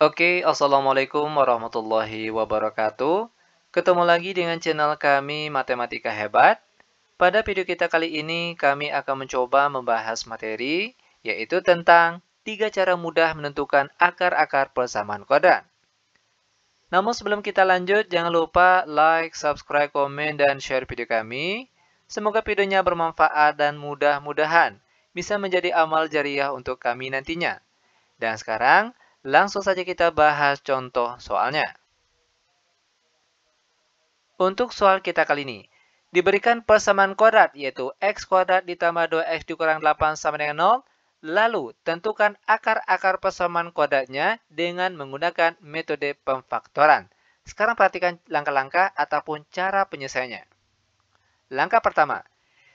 Oke, Assalamualaikum warahmatullahi wabarakatuh. Ketemu lagi dengan channel kami Matematika Hebat. Pada video kita kali ini, kami akan mencoba membahas materi, yaitu tentang 3 cara mudah menentukan akar-akar persamaan kuadrat. Namun sebelum kita lanjut, jangan lupa like, subscribe, komen, dan share video kami. Semoga videonya bermanfaat dan mudah-mudahan bisa menjadi amal jariah untuk kami nantinya. Dan sekarang, langsung saja kita bahas contoh soalnya. Untuk soal kita kali ini, diberikan persamaan kuadrat yaitu x kuadrat ditambah 2x dikurang 8 sama dengan 0. Lalu, tentukan akar-akar persamaan kuadratnya dengan menggunakan metode pemfaktoran. Sekarang perhatikan langkah-langkah ataupun cara penyelesaiannya. Langkah pertama,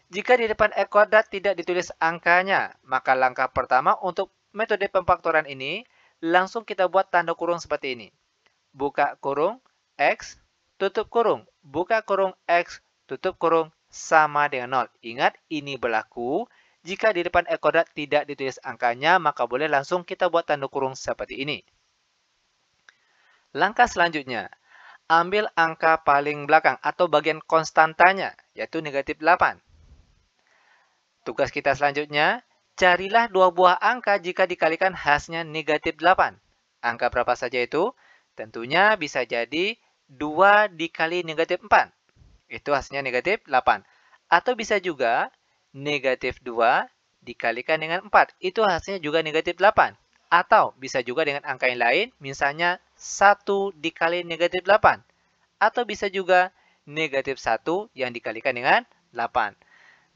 jika di depan x kuadrat tidak ditulis angkanya, maka langkah pertama untuk metode pemfaktoran ini, langsung kita buat tanda kurung seperti ini. Buka kurung, X, tutup kurung, buka kurung, X, tutup kurung, sama dengan 0. Ingat, ini berlaku jika di depan x kuadrat tidak ditulis angkanya, maka boleh langsung kita buat tanda kurung seperti ini. Langkah selanjutnya, ambil angka paling belakang atau bagian konstantanya, yaitu negatif 8. Tugas kita selanjutnya, carilah dua buah angka jika dikalikan hasilnya negatif 8. Angka berapa saja itu? Tentunya bisa jadi 2 dikali negatif 4. Itu hasilnya negatif 8. Atau bisa juga negatif 2 dikalikan dengan 4. Itu hasilnya juga negatif 8. Atau bisa juga dengan angka yang lain, misalnya 1 dikali negatif 8. Atau bisa juga negatif 1 yang dikalikan dengan 8.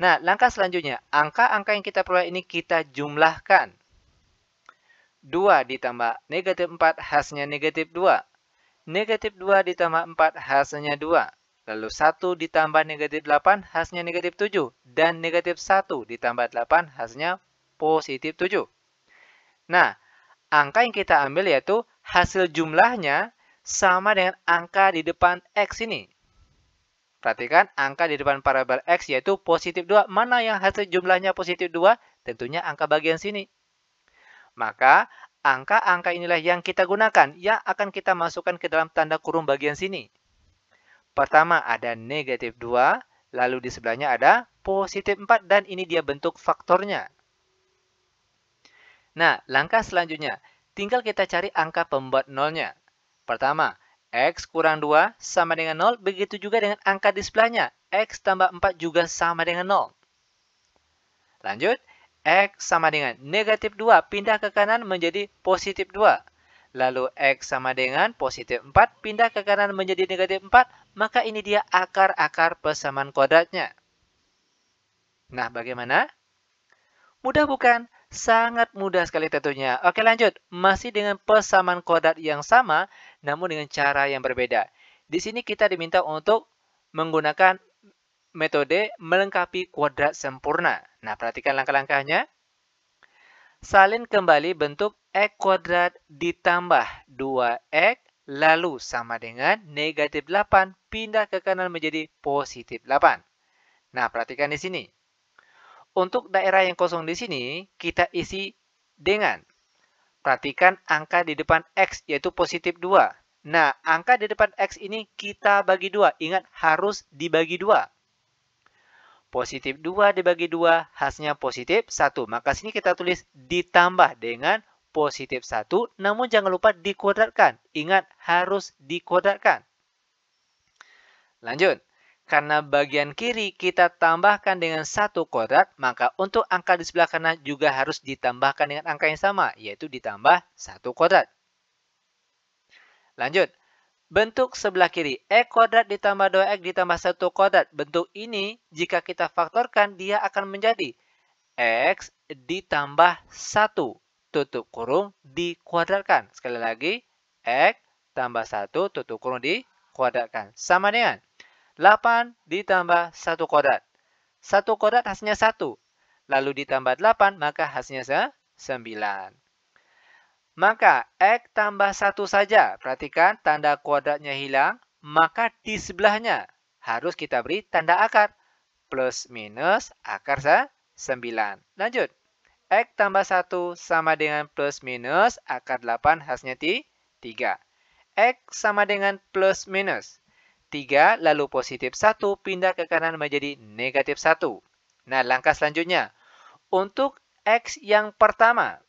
Nah, langkah selanjutnya, angka-angka yang kita peroleh ini kita jumlahkan. 2 ditambah negatif 4 hasilnya negatif 2. Negatif 2 ditambah 4 hasilnya 2. Lalu 1 ditambah negatif 8 hasilnya negatif 7. Dan negatif 1 ditambah 8 hasilnya positif 7. Nah, angka yang kita ambil yaitu hasil jumlahnya sama dengan angka di depan X ini. Perhatikan angka di depan variabel X yaitu positif 2. Mana yang hasil jumlahnya positif 2? Tentunya angka bagian sini. Maka, angka-angka inilah yang kita gunakan, yang akan kita masukkan ke dalam tanda kurung bagian sini. Pertama ada negatif 2, lalu di sebelahnya ada positif 4, dan ini dia bentuk faktornya. Nah, langkah selanjutnya, tinggal kita cari angka pembuat nolnya. Pertama, X kurang 2 sama dengan 0, begitu juga dengan angka di sebelahnya. X tambah 4 juga sama dengan 0. Lanjut, X sama dengan negatif 2, pindah ke kanan menjadi positif 2. Lalu X sama dengan positif 4, pindah ke kanan menjadi negatif 4, maka ini dia akar-akar persamaan kuadratnya. Nah, bagaimana? Mudah bukan? Sangat mudah sekali tentunya. Oke, lanjut. Masih dengan persamaan kuadrat yang sama, namun dengan cara yang berbeda. Di sini kita diminta untuk menggunakan metode melengkapi kuadrat sempurna. Nah, perhatikan langkah-langkahnya. Salin kembali bentuk X kuadrat ditambah 2X, lalu sama dengan negatif 8, pindah ke kanan menjadi positif 8. Nah, perhatikan di sini. Untuk daerah yang kosong di sini, kita isi dengan, perhatikan angka di depan X, yaitu positif 2. Nah, angka di depan X ini kita bagi 2. Ingat, harus dibagi 2. Positif 2 dibagi 2, hasilnya positif 1. Maka sini kita tulis ditambah dengan positif 1, namun jangan lupa dikuadratkan. Ingat, harus dikuadratkan. Lanjut. Karena bagian kiri kita tambahkan dengan 1 kuadrat, maka untuk angka di sebelah kanan juga harus ditambahkan dengan angka yang sama, yaitu ditambah 1 kuadrat. Lanjut. Bentuk sebelah kiri, X kuadrat ditambah 2X ditambah 1 kuadrat. Bentuk ini jika kita faktorkan, dia akan menjadi X ditambah 1, tutup kurung, dikuadratkan. Sekali lagi, X tambah 1, tutup kurung, dikuadratkan. Sama dengan 8 ditambah 1 kuadrat. 1 kuadrat hasilnya 1. Lalu ditambah 8, maka hasilnya 9. Maka X tambah 1 saja. Perhatikan tanda kuadratnya hilang. Maka di sebelahnya harus kita beri tanda akar. Plus minus akar 9. Lanjut. X tambah 1 sama dengan plus minus akar 8 hasilnya 3. X sama dengan plus minus. 3 lalu positif 1 pindah ke kanan menjadi negatif 1. Nah, langkah selanjutnya. Untuk X yang pertama,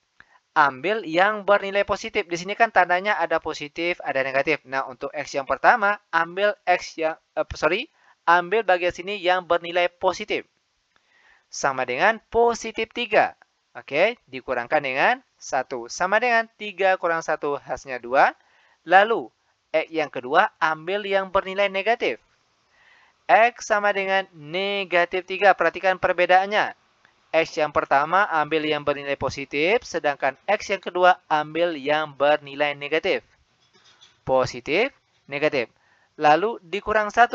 ambil yang bernilai positif. Di sini kan tandanya ada positif, ada negatif. Nah, untuk X yang pertama, ambil ambil bagian sini yang bernilai positif. Sama dengan positif 3. Oke, dikurangkan dengan 1. Sama dengan 3 kurang 1 hasilnya 2. Lalu, X yang kedua, ambil yang bernilai negatif. X sama dengan negatif 3. Perhatikan perbedaannya. X yang pertama ambil yang bernilai positif, sedangkan X yang kedua ambil yang bernilai negatif. Positif, negatif. Lalu dikurang 1.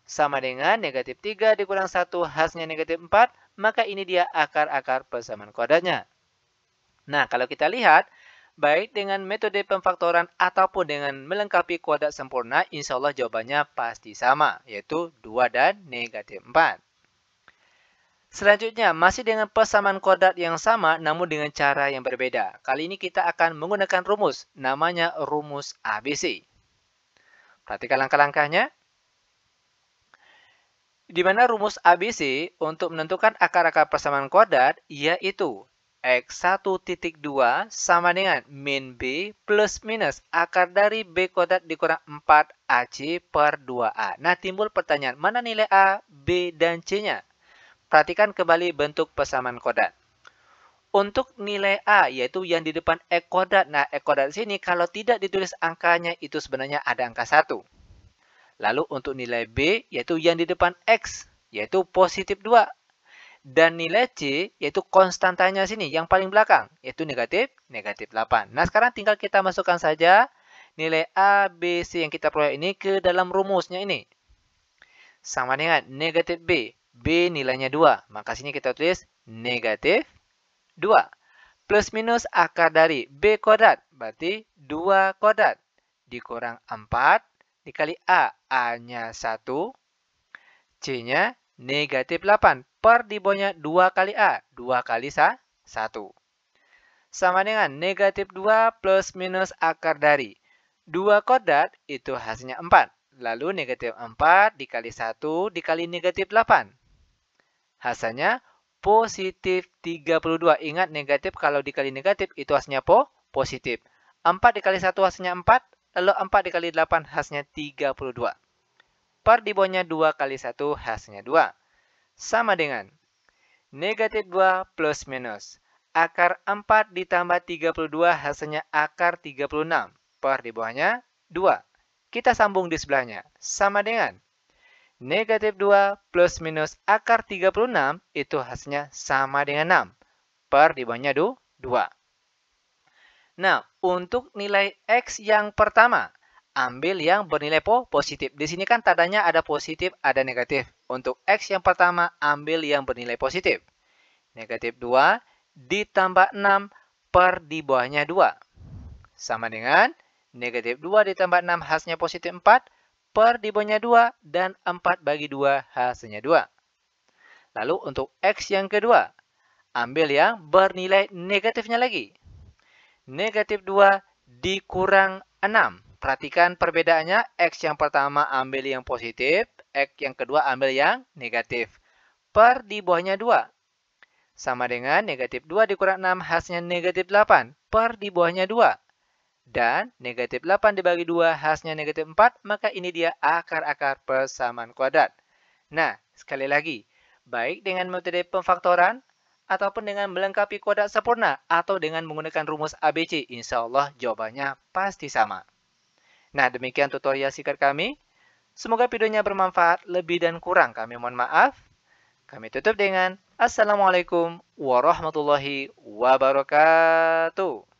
Sama dengan negatif 3 dikurang 1 hasilnya negatif 4, maka ini dia akar-akar persamaan kuadratnya. Nah, kalau kita lihat, baik dengan metode pemfaktoran ataupun dengan melengkapi kuadrat sempurna, insya Allah jawabannya pasti sama, yaitu 2 dan negatif 4. Selanjutnya, masih dengan persamaan kuadrat yang sama namun dengan cara yang berbeda. Kali ini kita akan menggunakan rumus, namanya rumus ABC. Perhatikan langkah-langkahnya. Di mana rumus ABC untuk menentukan akar-akar persamaan kuadrat yaitu X1.2 sama dengan min B plus minus akar dari B kuadrat dikurang 4AC per 2A. Nah, timbul pertanyaan, mana nilai A, B, dan C-nya? Perhatikan kembali bentuk persamaan kuadrat. Untuk nilai A, yaitu yang di depan X kuadrat. Nah, X kuadrat sini kalau tidak ditulis angkanya, itu sebenarnya ada angka 1. Lalu untuk nilai B, yaitu yang di depan X, yaitu positif 2. Dan nilai C, yaitu konstantanya sini, yang paling belakang, yaitu negatif 8. Nah, sekarang tinggal kita masukkan saja nilai A, B, C yang kita peroleh ini ke dalam rumusnya ini. Sama dengan negatif B. B nilainya 2. Maka sini kita tulis negatif 2. Plus minus akar dari B kuadrat. Berarti 2 kuadrat. Dikurang 4. Dikali A. A-nya 1. C-nya negatif 8. Per di bawahnya 2 kali A. 2 kali 1. Sama dengan negatif 2 plus minus akar dari 2 kuadrat. Itu hasilnya 4. Lalu negatif 4 dikali 1 dikali negatif 8. Hasilnya positif 32. Ingat negatif kalau dikali negatif itu hasilnya positif. 4 dikali 1 hasilnya 4. Lalu 4 dikali 8 hasilnya 32. Per di bawahnya 2 kali 1 hasilnya 2. Sama dengan negatif 2 plus minus. Akar 4 ditambah 32 hasilnya akar 36. Per di bawahnya 2. Kita sambung di sebelahnya. Sama dengan negatif 2 plus minus akar 36 itu hasilnya sama dengan 6. Per di bawahnya 2. Nah, untuk nilai X yang pertama, ambil yang bernilai positif. Di sini kan tandanya ada positif, ada negatif. Untuk X yang pertama, ambil yang bernilai positif. Negatif 2 ditambah 6 per di bawahnya 2. Sama dengan negatif 2 ditambah 6 hasilnya positif 4. Per di bawahnya 2 dan 4 bagi 2 hasilnya 2. Lalu untuk X yang kedua, ambil yang bernilai negatifnya lagi. Negatif 2 dikurang 6. Perhatikan perbedaannya, X yang pertama ambil yang positif, X yang kedua ambil yang negatif. Per di bawahnya 2. Sama dengan negatif 2 dikurang 6 hasilnya negatif 8. Per di bawahnya 2. Dan negatif 8 dibagi 2 hasilnya negatif 4, maka ini dia akar-akar persamaan kuadrat. Nah, sekali lagi, baik dengan metode pemfaktoran, ataupun dengan melengkapi kuadrat sempurna, atau dengan menggunakan rumus ABC, insya Allah jawabannya pasti sama. Nah, demikian tutorial singkat kami. Semoga videonya bermanfaat, lebih dan kurang kami mohon maaf. Kami tutup dengan Assalamualaikum warahmatullahi wabarakatuh.